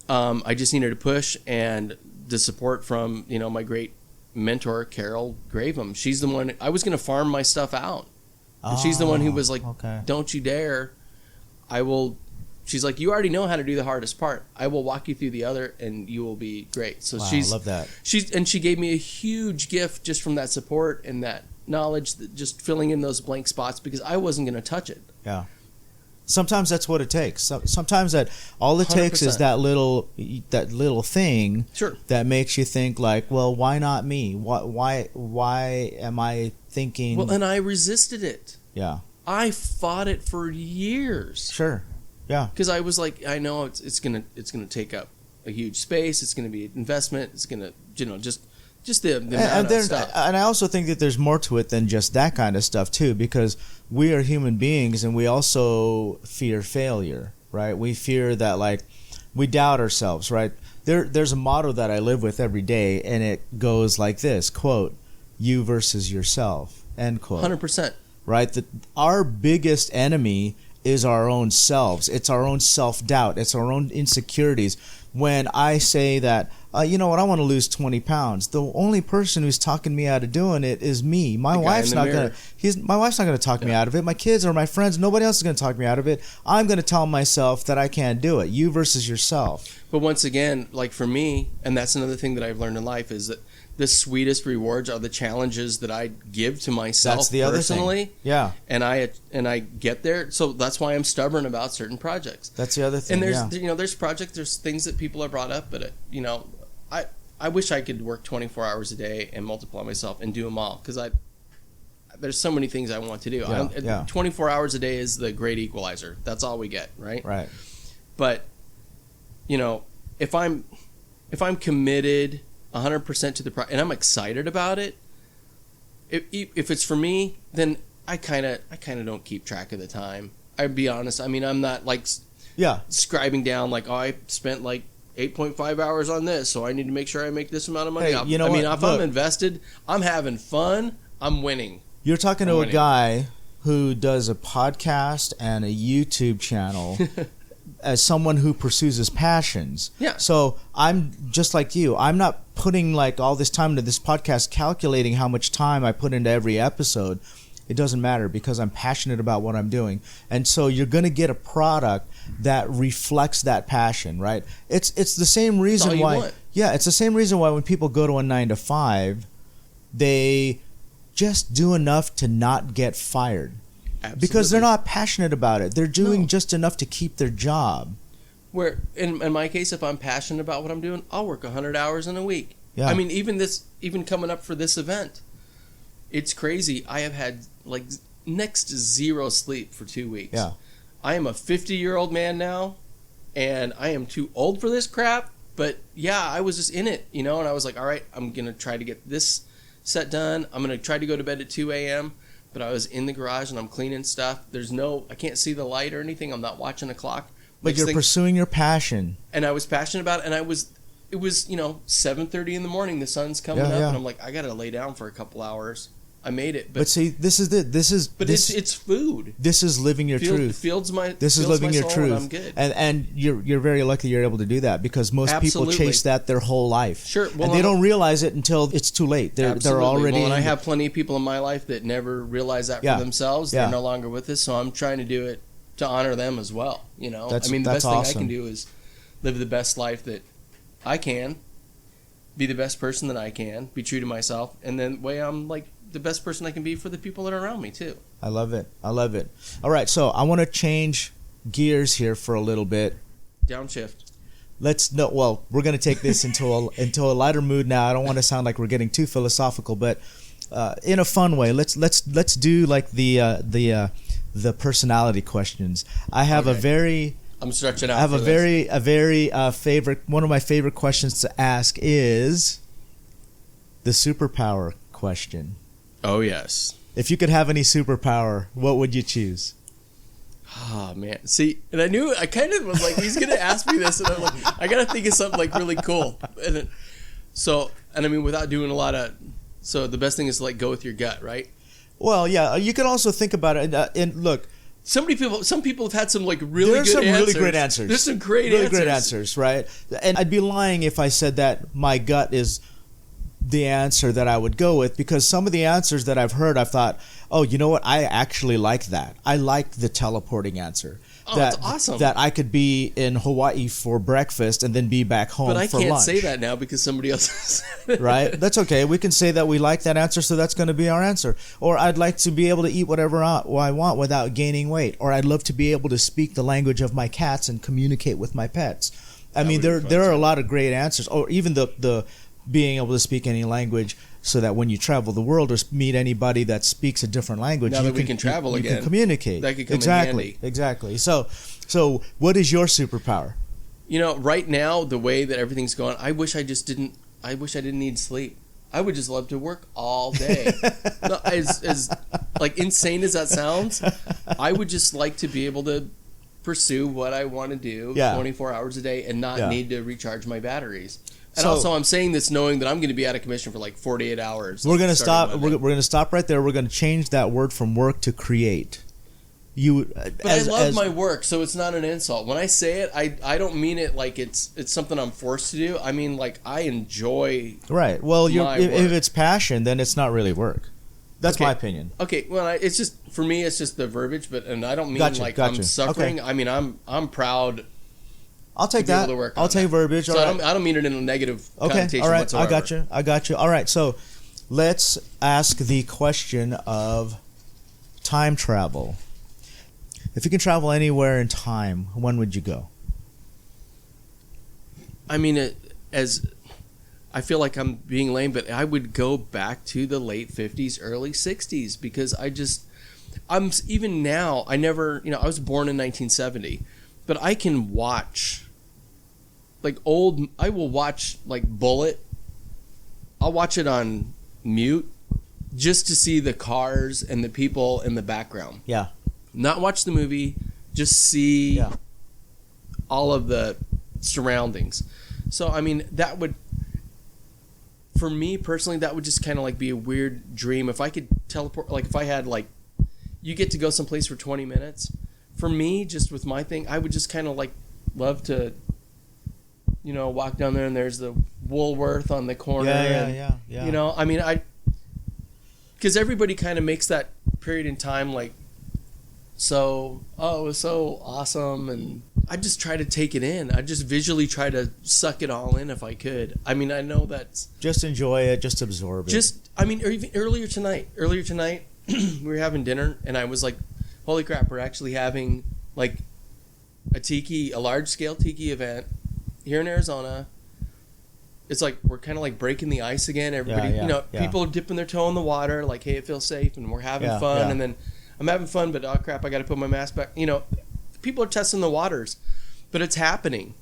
I just needed to push, and the support from my great mentor Carol Graveham. She's the one. I was going to farm my stuff out, and she's the one who was like, "Don't you dare! I will." She's like, "You already know how to do the hardest part. I will walk you through the other, and you will be great." So I love that. She gave me a huge gift just from that support and that knowledge, that just filling in those blank spots, because I wasn't going to touch it. Yeah. Sometimes that's what it takes. Sometimes that all it takes 100%. Is that little thing that makes you think well, why not me? Why am I thinking? Well, and I resisted it. Yeah. I fought it for years. Sure. Yeah. Because I was like, I know it's gonna take up a huge space. It's gonna be an investment. It's gonna just the amount of stuff. And I also think that there's more to it than just that kind of stuff too, because we are human beings and we also fear failure, right? We fear that we doubt ourselves, right? There's a motto that I live with every day, and it goes like this, quote, "You versus yourself," end quote. 100%. Right? Our biggest enemy is our own selves. It's our own self-doubt. It's our own insecurities. When I say that, you know what, I want to lose 20 pounds, the only person who's talking me out of doing it is me. My wife's not going to talk me out of it. My kids or my friends, nobody else is going to talk me out of it. I'm going to tell myself that I can't do it. You versus yourself. But once again, for me, and that's another thing that I've learned in life, is that the sweetest rewards are the challenges that I give to myself. That's the personally. Other thing. Yeah. And I get there. So that's why I'm stubborn about certain projects. That's the other thing. And there's projects, there's things that people have brought up, but I wish I could work 24 hours a day and multiply myself and do them all, because there's so many things I want to do. 24 hours a day is the great equalizer. That's all we get, right? Right. But if I'm committed 100% to the project and I'm excited about it, if it's for me, then I kind of don't keep track of the time. I'd be honest. I'm not scribing down I spent 8.5 hours on this, so I need to make sure I make this amount of money. Hey, you know what? If I'm invested, I'm having fun, I'm winning. You're talking to a guy who does a podcast and a YouTube channel as someone who pursues his passions. Yeah. So I'm just like you. I'm not putting all this time into this podcast, calculating how much time I put into every episode. It doesn't matter, because I'm passionate about what I'm doing. And so you're going to get a product that reflects that passion, right? It's the same reason why. Yeah, it's the same reason why when people go to a 9 to 5, they just do enough to not get fired. Absolutely. Because they're not passionate about it. They're doing just enough to keep their job. Where in my case, if I'm passionate about what I'm doing, I'll work 100 hours in a week. Yeah. I mean, even coming up for this event, it's crazy. I have had like next to zero sleep for 2 weeks. Yeah. I am a 50-year-old man now, and I am too old for this crap. But yeah, I was just in it, and I was like, all right, I'm gonna try to get this set done. I'm gonna try to go to bed at 2 a.m. But I was in the garage and I'm cleaning stuff. I can't see the light or anything. I'm not watching a clock. But you're pursuing your passion. And I was passionate about it. And it was 7:30 in the morning. The sun's coming up, and I'm like, I gotta lay down for a couple hours. I made it. But see, this is it. It's food. This is living your truth. This is living your truth. I'm good. And you're very lucky you're able to do that, because most people chase that their whole life. Sure. Well, and they don't realize it until it's too late. They're already. Well, and I have plenty of people in my life that never realize that for themselves. They're no longer with us, so I'm trying to do it to honor them as well. The best thing I can do is live the best life that I can, be the best person that I can, be true to myself, and then way I'm like the best person I can be for the people that are around me too. I love it. All right, so I want to change gears here for a little bit. Downshift. We're going to take this into a lighter mood now. I don't want to sound like we're getting too philosophical, but in a fun way. Let's do like the personality questions. I have I'm stretching out. I have a very favorite. One of my favorite questions to ask is the superpower question. Oh yes. If you could have any superpower, what would you choose? Oh man, see, and I kind of was like, he's gonna ask me this, and I'm like, I gotta think of something like really cool. And I mean, without doing a lot of, so the best thing is to like go with your gut, right? Well, yeah, you can also think about it, and look. Some people have had some like really good answers. There's some really great answers. There's some really great answers, right? And I'd be lying if I said that my gut is the answer that I would go with, because some of the answers that I've heard, I've thought, oh, you know what? I actually like that. I like the teleporting answer. Oh, that's awesome. That I could be in Hawaii for breakfast and then be back home for lunch. But I can't say that now because somebody else said it. Right? That's okay. We can say that we like that answer, so that's going to be our answer. Or I'd like to be able to eat whatever I want without gaining weight. Or I'd love to be able to speak the language of my cats and communicate with my pets. I mean, there are a lot of great answers. Or even the being able to speak any language, so that when you travel the world or meet anybody that speaks a different language, now that we can travel again, you can communicate. That could come in handy. Exactly. So what is your superpower? Right now, the way that everything's going, I wish I didn't need sleep. I would just love to work all day. No, as like insane as that sounds, I would just like to be able to pursue what I want to do 24 hours a day and not need to recharge my batteries. And also, I'm saying this knowing that I'm going to be out of commission for like 48 hours. We're going to stop. We're going to stop right there. We're going to change that word from work to create. I love my work, so it's not an insult. When I say it, I don't mean it like it's something I'm forced to do. I mean like I enjoy. Right. Well, if it's passion, then it's not really work. That's my opinion. Okay. Well, it's just for me, it's just the verbiage, and I don't mean I'm suffering. Okay. I mean I'm proud. I'll take that. I'll take verbiage. So I don't mean it in a negative connotation all right. whatsoever. I got you. All right, so let's ask the question of time travel. If you can travel anywhere in time, when would you go? I mean, I feel like I'm being lame, but I would go back to the late 50s, early 60s, because I'm even now, I was born in 1970, but I can watch I will watch like Bullet. I'll watch it on mute just to see the cars and the people in the background. Yeah. Not watch the movie, just see all of the surroundings. So, I mean, that would, for me personally, that would just kind of like be a weird dream. If I could teleport, like if I had like, you get to go someplace for 20 minutes. For me, just with my thing, I would just kind of like love to, walk down there and there's the Woolworth on the corner. Yeah. I mean, because everybody kind of makes that period in time like, it was so awesome, and I just try to take it in. I just visually try to suck it all in if I could. I mean, I know that's... Just enjoy it. Just absorb it. Or even earlier tonight, we were having dinner, and I was like, holy crap, we're actually having, like, a large-scale tiki event here in Arizona. It's like, we're kind of like breaking the ice again. Everybody, people are dipping their toe in the water, like, hey, it feels safe, and we're having fun. Yeah. And then I'm having fun, but, oh, crap, I got to put my mask back. People are testing the waters, but it's happening.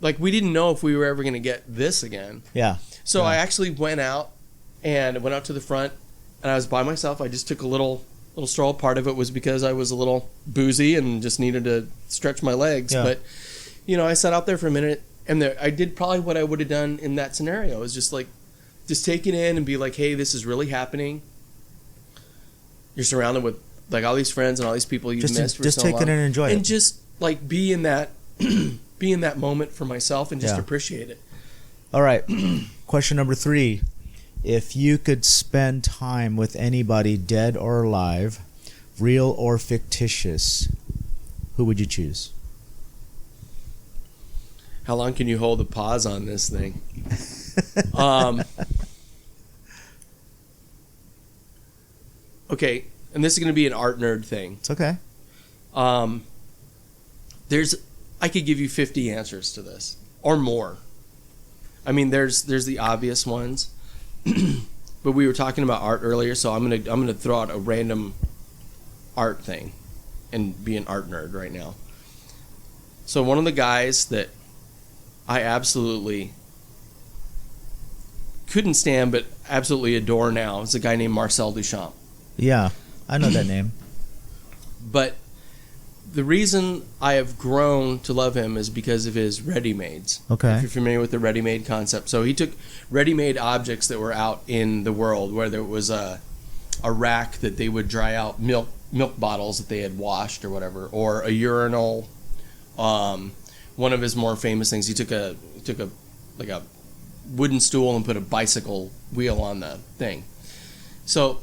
Like, we didn't know if we were ever going to get this again. Yeah. So I actually went out to the front, and I was by myself. I just took a little stroll. Part of it was because I was a little boozy and just needed to stretch my legs. Yeah. But, I sat out there for a minute, and I did probably what I would have done in that scenario. It was just like, just take it in and be like, hey, this is really happening. You're surrounded with, like, all these friends and all these people you've missed for so long. Just take it in and enjoy it. And just, like, be in that moment for myself and just appreciate it. All right. Question number 3. If you could spend time with anybody, dead or alive, real or fictitious, who would you choose? How long can you hold a pause on this thing? Okay. And this is going to be an art nerd thing. It's okay. I could give you 50 answers to this or more. I mean, there's the obvious ones, but we were talking about art earlier, so I'm gonna throw out a random art thing and be an art nerd right now. So one of the guys that I absolutely couldn't stand but absolutely adore now is a guy named Marcel Duchamp. Yeah. I know that name. But the reason I have grown to love him is because of his ready-mades. Okay. If you're familiar with the ready-made concept. So he took ready-made objects that were out in the world, whether it was a rack that they would dry out milk bottles that they had washed or whatever, or a urinal. One of his more famous things, he took a wooden stool and put a bicycle wheel on the thing. So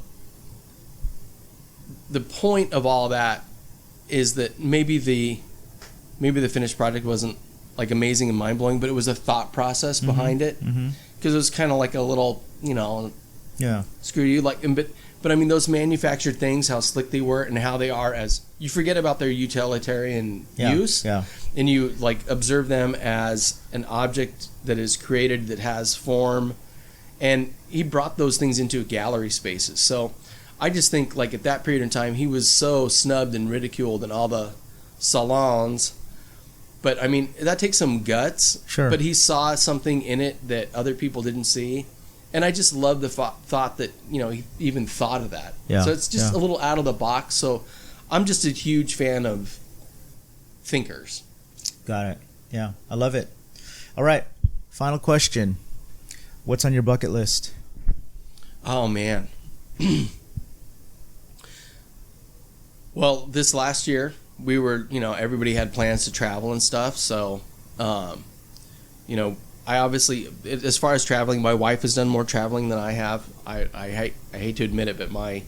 the point of all that is that maybe the finished product wasn't like amazing and mind-blowing, but it was a thought process behind it. Because it was kind of like a little, screw you. But I mean, those manufactured things, how slick they were and how they are as, you forget about their utilitarian use. Yeah. And you like observe them as an object that is created that has form. And he brought those things into gallery spaces. So I just think, like, at that period in time, he was so snubbed and ridiculed in all the salons. But, I mean, that takes some guts. Sure. But he saw something in it that other people didn't see. And I just love the thought that, he even thought of that. Yeah. So it's just a little out of the box. So I'm just a huge fan of thinkers. Got it. Yeah, I love it. All right, final question. What's on your bucket list? Oh, man. Well, this last year, we were, everybody had plans to travel and stuff. So, I obviously, as far as traveling, my wife has done more traveling than I have. I hate to admit it, but my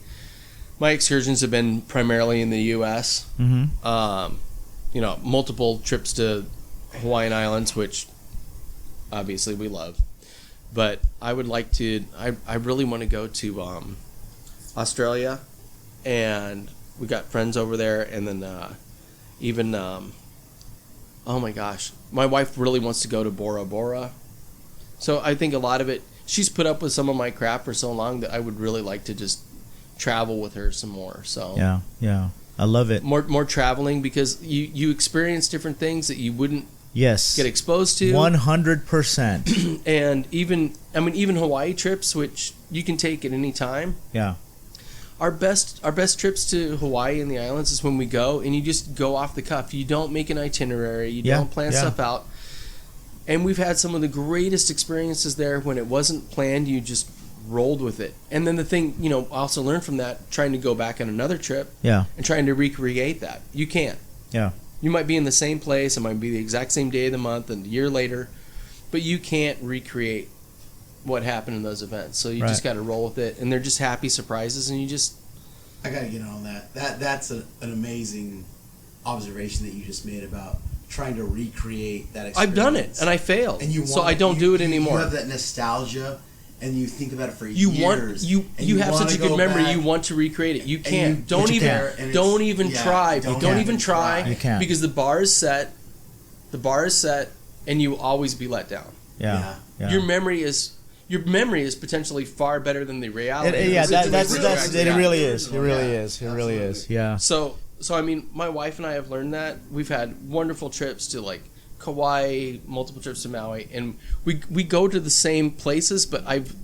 excursions have been primarily in the U.S. Multiple trips to Hawaiian Islands, which obviously we love. But I would like to, I really want to go to Australia, and we got friends over there, and then oh my gosh, my wife really wants to go to Bora Bora. So I think a lot of it, she's put up with some of my crap for so long that I would really like to just travel with her some more. So yeah, I love it. More traveling, because you experience different things that you wouldn't get exposed to. 100%. And even Hawaii trips, which you can take at any time. Yeah. Our best trips to Hawaii and the islands is when we go and you just go off the cuff. You don't make an itinerary. You don't plan stuff out. And we've had some of the greatest experiences there when it wasn't planned. You just rolled with it. And then the thing, I also learned from that, trying to go back on another trip and trying to recreate that. You can't. Yeah. You might be in the same place. It might be the exact same day of the month and a year later, but you can't recreate what happened in those events. So you just got to roll with it, and they're just happy surprises, and you just... I got to get on that. That's an amazing observation that you just made about trying to recreate that experience. I've done it and I failed, and so I don't do it anymore. You have that nostalgia, and you think about it for you years. You have such a good memory. You want to recreate it. You can't. Don't even try. Don't even try. You can't. Because the bar is set. The bar is set, and you will always be let down. Yeah. Your memory is potentially far better than the reality. It really is. It really is. Yeah. So I mean, my wife and I have learned that. We've had wonderful trips to like Kauai, multiple trips to Maui, and we go to the same places, but I've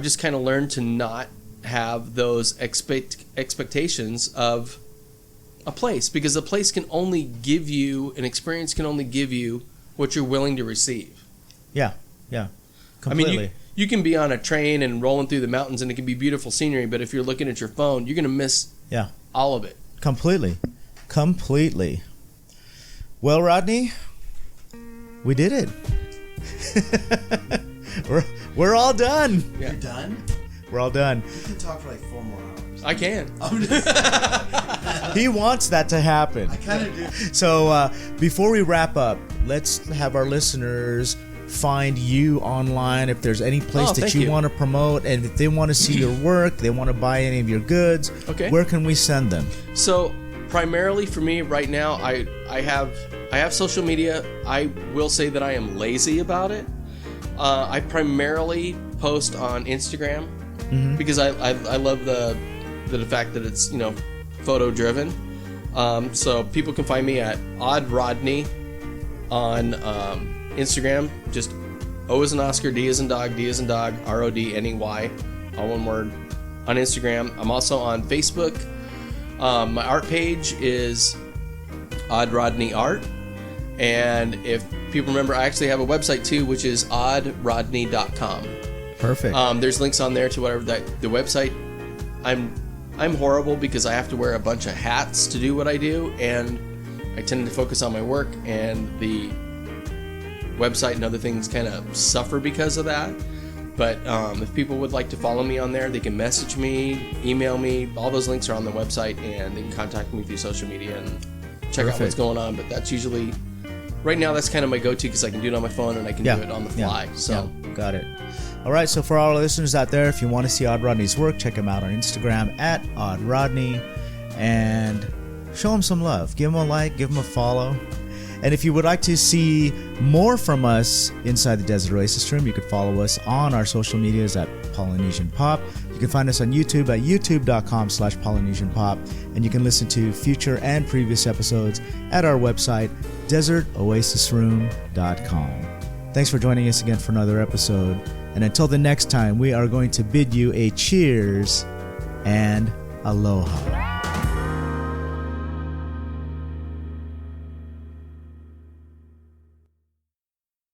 just kind of learned to not have those expectations of a place, because a place can only give you an experience, can only give you what you're willing to receive. Yeah. Completely. I mean, you can be on a train and rolling through the mountains, and it can be beautiful scenery, but if you're looking at your phone, you're going to miss all of it. Completely. Well, Rodney, we did it. we're all done. Yeah. You're done? We're all done. You can talk for like 4 more hours. I can. He wants that to happen. I kind of do. So before we wrap up, let's have our listeners find you online if there's any place that you want to promote, and if they want to see your work, they want to buy any of your goods, where can we send them? So primarily for me right now, I have social media. I will say that I am lazy about it. I primarily post on Instagram because I love the fact that it's photo driven. So people can find me at Odd Rodney on Instagram, just O as in Oscar, D as in dog, RODNEY, all one word, on Instagram. I'm also on Facebook. My art page is Odd Rodney Art, and if people remember, I actually have a website too, which is oddrodney.com. Perfect. There's links on there to whatever the website. I'm horrible because I have to wear a bunch of hats to do what I do, and I tend to focus on my work, and the website and other things kind of suffer because of that. But if people would like to follow me on there, they can message me, email me. All those links are on the website, and they can contact me through social media and check out what's going on. But that's usually, right now, that's kind of my go-to because I can do it on my phone and I can do it on the fly. Got it. All right, so for all our listeners out there, if you want to see Odd Rodney's work, check him out on Instagram at Odd Rodney, and show him some love. Give him a like, give him a follow. And if you would like to see more from us inside the Desert Oasis Room, you could follow us on our social medias at Polynesian Pop. You can find us on YouTube at youtube.com/Polynesian Pop. And you can listen to future and previous episodes at our website, desertoasisroom.com. Thanks for joining us again for another episode. And until the next time, we are going to bid you a cheers and aloha.